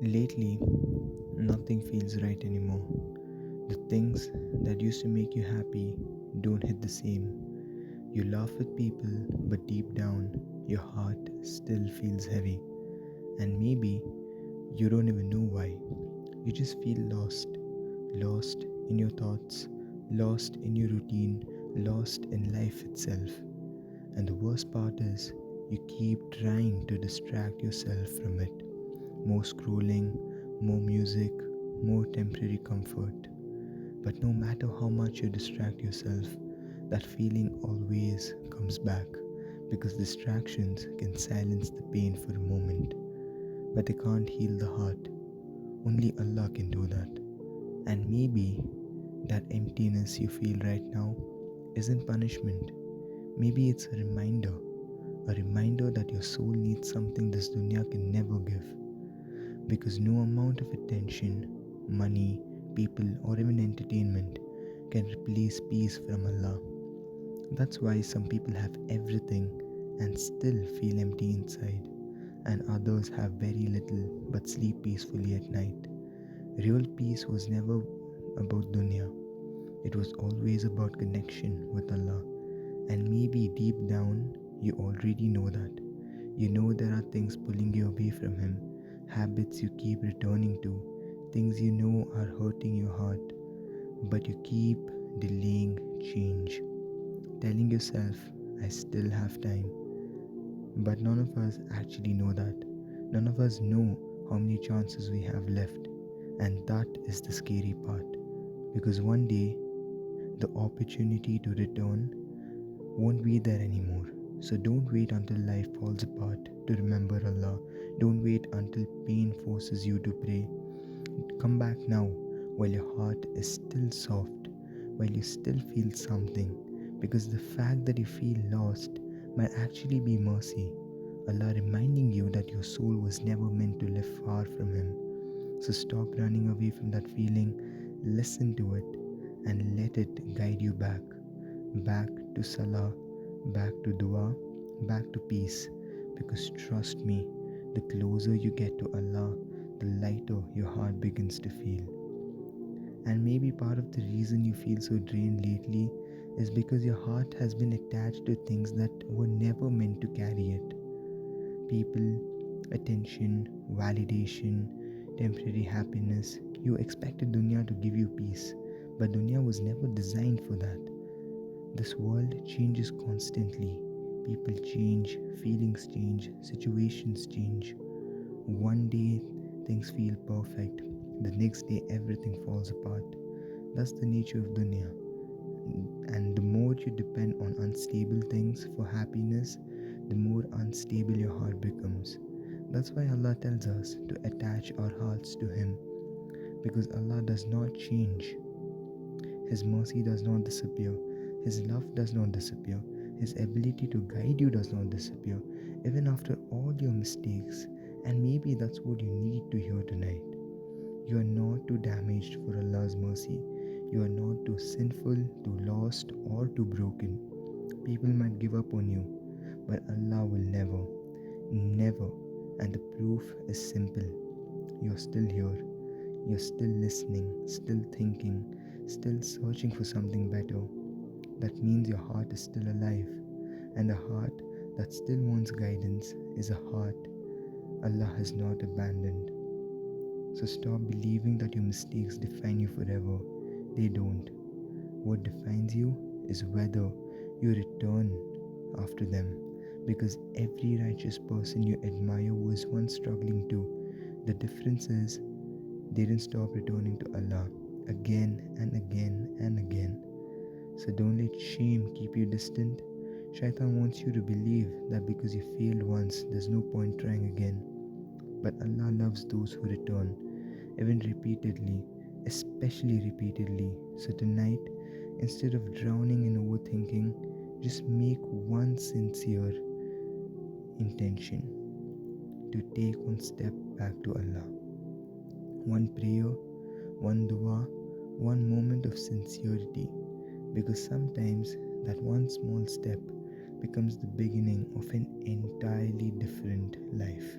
Lately, nothing feels right anymore. The things that used to make you happy don't hit the same. You laugh with people, but deep down, your heart still feels heavy. And maybe you don't even know why. You just feel lost. Lost in your thoughts, lost in your routine, lost in life itself. And the worst part is, you keep trying to distract yourself from it. More scrolling, more music, more temporary comfort. But no matter how much you distract yourself, that feeling always comes back because distractions can silence the pain for a moment, but they can't heal the heart. Only Allah can do that. And maybe that emptiness you feel right now isn't punishment. Maybe it's a reminder that your soul needs something this dunya can never give. Because no amount of attention, money, people, or even entertainment can replace peace from Allah. That's why some people have everything and still feel empty inside, and others have very little but sleep peacefully at night. Real peace was never about dunya, it was always about connection with Allah. And maybe deep down, you already know that. You know there are things pulling you away from Him, habits you keep returning to, things you know are hurting your heart, but you keep delaying change, telling yourself, I still have time. But none of us actually know that. None of us know how many chances we have left, and that is the scary part. Because one day, the opportunity to return won't be there anymore. So don't wait until life falls apart to remember Allah. Don't wait until pain forces you to pray. Come back now while your heart is still soft, while you still feel something. Because the fact that you feel lost might actually be mercy. Allah reminding you that your soul was never meant to live far from Him. So stop running away from that feeling, listen to it, and let it guide you back. Back to Salah, back to Dua, back to peace. Because trust me, the closer you get to Allah, the lighter your heart begins to feel. And maybe part of the reason you feel so drained lately is because your heart has been attached to things that were never meant to carry it. People, attention, validation, temporary happiness. You expected dunya to give you peace, but dunya was never designed for that. This world changes constantly. People change, feelings change, situations change. One day things feel perfect, the next day everything falls apart. That's the nature of dunya. And the more you depend on unstable things for happiness, the more unstable your heart becomes. That's why Allah tells us to attach our hearts to Him, because Allah does not change. His mercy does not disappear. His love does not disappear. His ability to guide you does not disappear, even after all your mistakes. And maybe that's what you need to hear tonight. You are not too damaged for Allah's mercy. You are not too sinful, too lost, or too broken. People might give up on you, but Allah will never, never. And the proof is simple. You're still here. You're still listening, still thinking, still searching for something better. That means your heart is still alive. And a heart that still wants guidance is a heart Allah has not abandoned. So stop believing that your mistakes define you forever. They don't. What defines you is whether you return after them. Because every righteous person you admire was once struggling too. The difference is they didn't stop returning to Allah again and again and again. So don't let shame keep you distant. Shaitan wants you to believe that because you failed once, there's no point trying again. But Allah loves those who return, even repeatedly, especially repeatedly. So tonight, instead of drowning in overthinking, just make one sincere intention to take one step back to Allah. One prayer, one dua, one moment of sincerity. Because sometimes that one small step becomes the beginning of an entirely different life.